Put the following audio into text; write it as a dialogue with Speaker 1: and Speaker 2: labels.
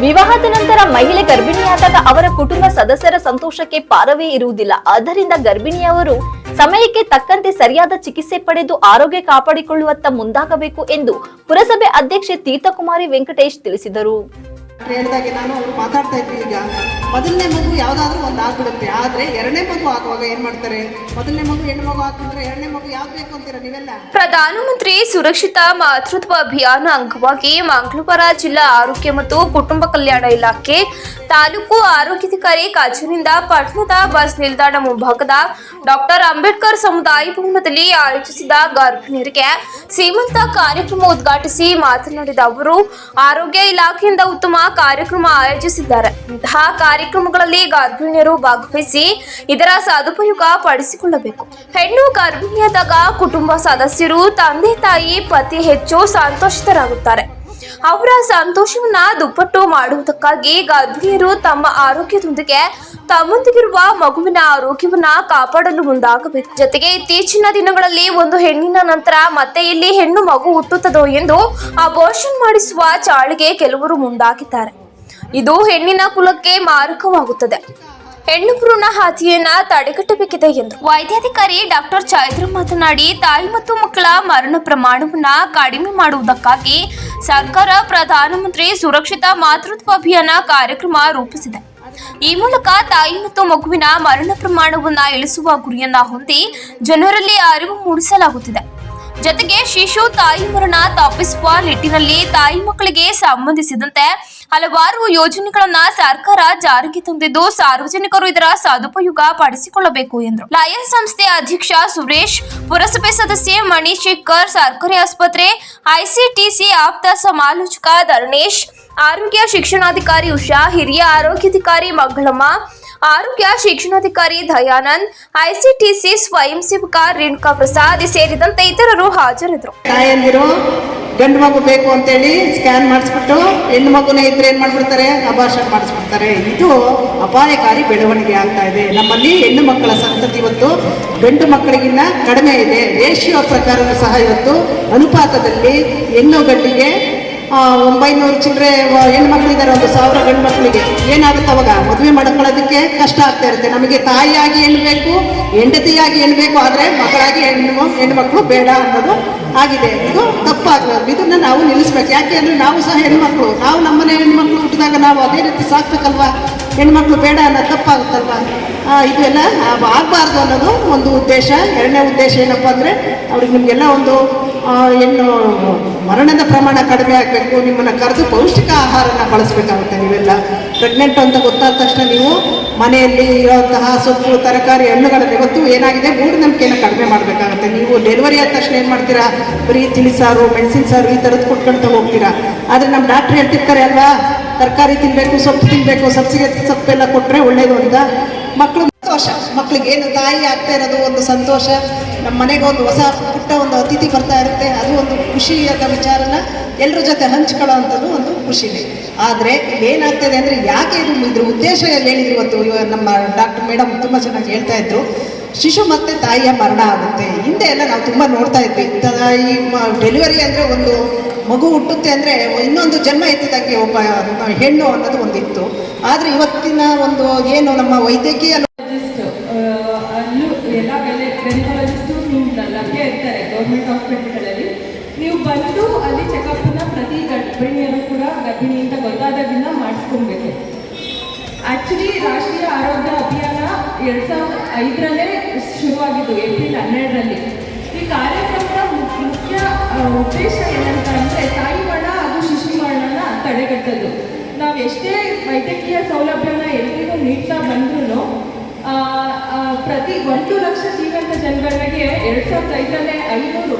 Speaker 1: ವಿವಾಹದ ನಂತರ ಮಹಿಳೆ ಗರ್ಭಿಣಿಯಾದಾಗ ಅವರ ಕುಟುಂಬ ಸದಸ್ಯರ ಸಂತೋಷಕ್ಕೆ ಪಾರವೇ ಇರುವುದಿಲ್ಲ. ಆದ್ದರಿಂದ ಗರ್ಭಿಣಿಯವರು ಸಮಯಕ್ಕೆ ತಕ್ಕಂತೆ ಸರಿಯಾದ ಚಿಕಿತ್ಸೆ ಪಡೆದು ಆರೋಗ್ಯ ಕಾಪಾಡಿಕೊಳ್ಳುವತ್ತ ಮುಂದಾಗಬೇಕು ಎಂದು ಪುರಸಭೆ ಅಧ್ಯಕ್ಷೆ ತೀರ್ಥಕುಮಾರಿ ವೆಂಕಟೇಶ್ ತಿಳಿಸಿದರು.
Speaker 2: ಹೇಳಿದಾಗೆ ನಾನು ಮಾತಾಡ್ತಾ ಇದ್ವಿ. ಈಗ ಮೊದಲನೇ ಮಗು ಯಾವ್ದಾದ್ರು ಒಂದು ಆಗ್ಬಿಡುತ್ತೆ, ಆದ್ರೆ ಎರಡನೇ ಮಗು ಆಗುವಾಗ ಏನ್ ಮಾಡ್ತಾರೆ? ಮೊದಲನೇ ಮಗು ಹೆಣ್ಣು ಮಗು ಆಗ್ಬಿಟ್ರೆ ಎರಡನೇ ಮಗು ಯಾವ್ದು ಬೇಕು ಅಂತೀರಾ ನೀವೆಲ್ಲ?
Speaker 3: ಪ್ರಧಾನಮಂತ್ರಿ ಸುರಕ್ಷಿತ ಮಾತೃತ್ವ ಅಭಿಯಾನ ಅಂಗವಾಗಿ ಮಂಗಳವಾರ ಜಿಲ್ಲಾ ಆರೋಗ್ಯ ಮತ್ತು ಕುಟುಂಬ ಕಲ್ಯಾಣ ಇಲಾಖೆ ತಾಲೂಕು ಆರೋಗ್ಯಾಧಿಕಾರಿ ಕಚೇರಿಯಿಂದ ಪಟ್ಟಣದ ಬಸ್ ನಿಲ್ದಾಣ ಮುಂಭಾಗದ ಡಾಕ್ಟರ್ ಅಂಬೇಡ್ಕರ್ ಸಮುದಾಯ ಭವನದಲ್ಲಿ ಆಯೋಜಿಸಿದ ಗರ್ಭಿಣಿಯರಿಗೆ ಸೀಮಂತ ಕಾರ್ಯಕ್ರಮ ಉದ್ಘಾಟಿಸಿ ಮಾತನಾಡಿದ ಅವರು, ಆರೋಗ್ಯ ಇಲಾಖೆಯಿಂದ ಉತ್ತಮ ಕಾರ್ಯಕ್ರಮ ಆಯೋಜಿಸಿದ್ದಾರೆ. ಇಂತಹ ಕಾರ್ಯಕ್ರಮಗಳಲ್ಲಿ ಗರ್ಭಿಣಿಯರು ಭಾಗವಹಿಸಿ ಇದರ ಸದುಪಯೋಗ ಪಡಿಸಿಕೊಳ್ಳಬೇಕು. ಹೆಣ್ಣು ಗರ್ಭಿಣಿಯಾದಾಗ ಕುಟುಂಬ ಸದಸ್ಯರು, ತಂದೆ ತಾಯಿ, ಪತಿ ಹೆಚ್ಚು ಸಂತೋಷಿತರಾಗುತ್ತಾರೆ. ಅವರ ಸಂತೋಷವನ್ನ ದುಪ್ಪಟ್ಟು ಮಾಡುವುದಕ್ಕಾಗಿ ಗರ್ಭಿಣಿಯರು ತಮ್ಮ ಆರೋಗ್ಯದೊಂದಿಗೆ ತಮ್ಮೊಂದಿಗಿರುವ ಮಗುವಿನ ಆರೋಗ್ಯವನ್ನ ಕಾಪಾಡಲು ಮುಂದಾಗಬೇಕು. ಜೊತೆಗೆ ಇತ್ತೀಚಿನ ದಿನಗಳಲ್ಲಿ ಒಂದು ಹೆಣ್ಣಿನ ನಂತರ ಮತ್ತೆ ಇಲ್ಲಿ ಹೆಣ್ಣು ಮಗು ಹುಟ್ಟುತ್ತದೋ ಎಂದು ಅಬೋರ್ಷನ್ ಮಾಡಿಸುವ ಚಾಳಿಗೆ ಕೆಲವರು ಮುಂದಾಗಿದ್ದಾರೆ. ಇದು ಹೆಣ್ಣಿನ ಕುಲಕ್ಕೆ ಮಾರಕವಾಗುತ್ತದೆ. ಹೆಣ್ಣು ಭ್ರೂಣ ಹತ್ಯೆಯನ್ನ ತಡೆಗಟ್ಟಬೇಕಿದೆ ಎಂದು ವೈದ್ಯಾಧಿಕಾರಿ ಡಾಕ್ಟರ್ ಚೈತ್ರ ಮಾತನಾಡಿ, ತಾಯಿ ಮತ್ತು ಮಕ್ಕಳ ಮರಣ ಪ್ರಮಾಣವನ್ನ ಕಡಿಮೆ ಮಾಡುವುದಕ್ಕಾಗಿ ಸರ್ಕಾರ ಪ್ರಧಾನಮಂತ್ರಿ ಸುರಕ್ಷಿತ ಮಾತೃತ್ವ ಅಭಿಯಾನ ಕಾರ್ಯಕ್ರಮ ರೂಪಿಸಿದೆ. ಈ ಮೂಲಕ ತಾಯಿ ಮತ್ತು ಮಗುವಿನ ಮರಣ ಪ್ರಮಾಣವನ್ನ ಇಳಿಸುವ ಗುರಿಯನ್ನ ಹೊಂದಿ ಜನರಲ್ಲಿ ಅರಿವು ಮೂಡಿಸಲಾಗುತ್ತಿದೆ. ಜೊತೆಗೆ ಶಿಶು ತಾಯಿ ಮರಣ ತಪ್ಪಿಸುವ ನಿಟ್ಟಿನಲ್ಲಿ ತಾಯಿ ಮಕ್ಕಳಿಗೆ ಸಂಬಂಧಿಸಿದಂತೆ ಹಲವಾರು ಯೋಜನೆಗಳನ್ನ ಸರ್ಕಾರ ಜಾರಿಗೆ ತಂದಿದ್ದು, ಸಾರ್ವಜನಿಕರು ಇದರ ಸದುಪಯೋಗ ಪಡಿಸಿಕೊಳ್ಳಬೇಕು ಎಂದರು. ಲಯನ್ಸ್ ಸಂಸ್ಥೆ ಅಧ್ಯಕ್ಷ ಸುರೇಶ್, ಪುರಸಭೆ ಸದಸ್ಯೆ ಮಣಿಶೇಖರ್, ಸರ್ಕಾರಿ ಆಸ್ಪತ್ರೆ ಐಸಿಟಿಸಿ ಆಪ್ತ ಸಮಾಲೋಚಕ ಧರಣೇಶ್, ಆರೋಗ್ಯ ಶಿಕ್ಷಣಾಧಿಕಾರಿ ಉಷಾ, ಹಿರಿಯ ಆರೋಗ್ಯಾಧಿಕಾರಿ ಮಂಗಳಮ್ಮ, ಆರೋಗ್ಯ ಶಿಕ್ಷಣಾಧಿಕಾರಿ ದಯಾನಂದ್, ಐಸಿಟಿಸಿ ಸ್ವಯಂ ಸೇವಕ ರೇಣುಕಾ ಪ್ರಸಾದ್ ಸೇರಿದಂತೆ ಇತರರು ಹಾಜರಿದ್ದರು.
Speaker 2: ತಾಯಂದಿರು ಗಂಡು ಮಗು ಬೇಕು ಅಂತೇಳಿ ಸ್ಕ್ಯಾನ್ ಮಾಡಿಸ್ಬಿಟ್ಟು ಹೆಣ್ಣು ಮಗುನೇ ಇದ್ರೆ ಏನ್ ಮಾಡ್ಬಿಡ್ತಾರೆ? ಅಬಾರ್ಷನ್ ಮಾಡಿಸ್ಬಿಡ್ತಾರೆ. ಇದು ಅಪಾಯಕಾರಿ ಬೆಳವಣಿಗೆ ಆಗ್ತಾ ಇದೆ. ನಮ್ಮಲ್ಲಿ ಹೆಣ್ಣು ಮಕ್ಕಳ ಸಂತತಿ ಇವತ್ತು ಗಂಡು ಮಕ್ಕಳಿಗಿನ್ನ ಕಡಿಮೆ ಇದೆ. ರೇಷಿಯೋ ಪ್ರಕಾರನೂ ಸಹ ಇವತ್ತು ಅನುಪಾತದಲ್ಲಿ ಹೆಣ್ಣು ಗಂಡಿಗೆ 900 ಚಿಲ್ಲರೆ ಹೆಣ್ಣು ಮಕ್ಕಳಿದ್ದಾರೆ, 1000 ಗಂಡು ಮಕ್ಕಳಿಗೆ. ಏನಾಗುತ್ತೆ ಅವಾಗ? ಮದುವೆ ಮಾಡ್ಕೊಳ್ಳೋದಕ್ಕೆ ಕಷ್ಟ ಆಗ್ತಾ ಇರುತ್ತೆ. ನಮಗೆ ತಾಯಿಯಾಗಿ ಹೆಣ್ಣು ಬೇಕು, ಹೆಂಡತಿಯಾಗಿ ಹೆಣ್ಣು ಬೇಕು, ಆದರೆ ಮಕ್ಕಳಾಗಿ ಹೆಣ್ಣು ಮಕ್ಕಳು ಬೇಡ ಅನ್ನೋದು ಆಗಿದೆ. ಇದು ತಪ್ಪಾಗಬಾರ್ದು. ಇದನ್ನ ನಾವು ನಿಲ್ಲಿಸ್ಬೇಕು. ಯಾಕೆ ಅಂದರೆ ನಾವು ಸಹ ಹೆಣ್ಮಕ್ಳು, ನಾವು ನಮ್ಮನೆ ಹೆಣ್ಮಕ್ಳು ಹುಟ್ಟಿದಾಗ ನಾವು ಅದೇ ರೀತಿ ಸಾಕ್ಬೇಕಲ್ವಾ? ಹೆಣ್ಮಕ್ಳು ಬೇಡ ಅನ್ನೋದು ತಪ್ಪಾಗುತ್ತಲ್ವ? ಇದು ಎಲ್ಲ ಆಗಬಾರ್ದು ಅನ್ನೋದು ಒಂದು ಉದ್ದೇಶ. ಎರಡನೇ ಉದ್ದೇಶ ಏನಪ್ಪ ಅಂದರೆ ಅವ್ರಿಗೆ ನಿಮಗೆಲ್ಲ ಒಂದು ಹೆಣ್ಣು ಮರಣದ ಪ್ರಮಾಣ ಕಡಿಮೆ ಆಗಬೇಕು. ನಿಮ್ಮನ್ನು ಕರೆದು ಪೌಷ್ಟಿಕ ಆಹಾರನ ಬಳಸಬೇಕಾಗುತ್ತೆ. ನೀವೆಲ್ಲ ಪ್ರೆಗ್ನೆಂಟ್ ಅಂತ ಗೊತ್ತಾದ ತಕ್ಷಣ ನೀವು ಮನೆಯಲ್ಲಿ ಇರೋಂತಹ ಸೊಪ್ಪು, ತರಕಾರಿ, ಹಣ್ಣುಗಳನ್ನು ಇವತ್ತು ಏನಾಗಿದೆ ಮೂಢನಂಬಿಕೆಯನ್ನು ಕಡಿಮೆ ಮಾಡಬೇಕಾಗುತ್ತೆ. ನೀವು ಡೆಲಿವರಿ ಆದ ತಕ್ಷಣ ಏನು ಮಾಡ್ತೀರಾ? ಬರೀ ತಿಳಿಸಾರು, ಮೆಣಸಿನ ಸಾರು ಈ ಥರದ್ದು ಕೊಟ್ಕೊಳ್ತಾ ಹೋಗ್ತೀರಾ. ಆದರೆ ನಮ್ಮ ಡಾಕ್ಟ್ರ್ ಹೇಳ್ತಿರ್ತಾರೆ ಅಲ್ವಾ, ತರಕಾರಿ ತಿನ್ನಬೇಕು, ಸೊಪ್ಪು ತಿನ್ನಬೇಕು, ಸಬ್ಸಿಗೆ ಸೊಪ್ಪೆಲ್ಲ ಕೊಟ್ಟರೆ ಒಳ್ಳೇದು ಅಂತ. ಮಕ್ಕಳು ಸಂತೋಷ, ಮಕ್ಕಳಿಗೆ ಏನು ತಾಯಿ ಆಗ್ತಾ ಇರೋದು ಒಂದು ಸಂತೋಷ. ನಮ್ಮ ಮನೆಗೆ ಒಂದು ಹೊಸ ಪುಟ್ಟ ಒಂದು ಅತಿಥಿ ಬರ್ತಾ ಇರುತ್ತೆ, ಅದು ಒಂದು ಖುಷಿಯಾದ ವಿಚಾರನ ಎಲ್ಲರ ಜೊತೆ ಹಂಚ್ಕೊಳ್ಳೋ ಅಂಥದ್ದು ಒಂದು ಖುಷಿನೇ. ಆದರೆ ಏನಾಗ್ತದೆ ಅಂದರೆ ಯಾಕೆ ಇದ್ರ ಉದ್ದೇಶ ಹೇಳಿದ್ರು ಇವತ್ತು ನಮ್ಮ ಡಾಕ್ಟರ್ ಮೇಡಮ್ ತುಂಬ ಚೆನ್ನಾಗಿ ಹೇಳ್ತಾ ಇದ್ರು. ಶಿಶು ಮತ್ತು ತಾಯಿಯ ಮರಣ ಆಗುತ್ತೆ. ಹಿಂದೆ ಎಲ್ಲ ನಾವು ತುಂಬ ನೋಡ್ತಾ ಇದ್ವಿ. ಈ ಡೆಲಿವರಿ ಅಂದರೆ ಒಂದು ಮಗು ಹುಟ್ಟುತ್ತೆ ಅಂದರೆ ಇನ್ನೊಂದು ಜನ್ಮ ಎತ್ತಿದಂಗೆ ಒಬ್ಬ ಹೆಣ್ಣು ಅನ್ನೋದು ಒಂದಿತ್ತು. ಆದರೆ ಇವತ್ತಿನ ಒಂದು ಏನು ನಮ್ಮ ವೈದ್ಯಕೀಯ
Speaker 4: ಅಲ್ಲೂ ಎಲ್ಲ ಗೈನಕಾಲಜಿಸ್ಟು ಲಭ್ಯ ಇರ್ತಾರೆ ಗೌರ್ಮೆಂಟ್ ಹಾಸ್ಪಿಟಲ್ಗಳಲ್ಲಿ. ನೀವು ಬಂದು ಅಲ್ಲಿ ಚೆಕಪ್ನ ಪ್ರತಿ ಗರ್ಭಿಣಿಯರು ಕೂಡ ಗರ್ಭಿಣಿ ಅಂತ ಗೊತ್ತಾದಾಗಿಂದ ಮಾಡಿಸ್ಕೊಬೇಕು. ಆ್ಯಕ್ಚುಲಿ ರಾಷ್ಟ್ರೀಯ ಆರೋಗ್ಯ ಅಭಿಯಾನ 2005ರಲ್ಲೇ ಶುರುವಾಗಿದ್ದು, ಏಪ್ರಿಲ್ 12ರಲ್ಲಿ. ಈ ಕಾರ್ಯಕ್ರಮದ ಮುಖ್ಯ ಉದ್ದೇಶ ಏನಂತ ಅಂದರೆ ತಾಯಿ ಮರಣ ಹಾಗೂ ಶಿಶು ಮರಣನ ತಡೆಗಟ್ಟೋದು. ನಾವು ಎಷ್ಟೇ ವೈದ್ಯಕೀಯ ಸೌಲಭ್ಯನ ಎಲ್ರಿಗೂ ನೀಡ್ತಾ ಬಂದ್ರೂ ಪ್ರತಿ 1 ಲಕ್ಷ ಜೀವಂತ ಜನಗಳಿಗೆ 2005ರಲ್ಲೇ 500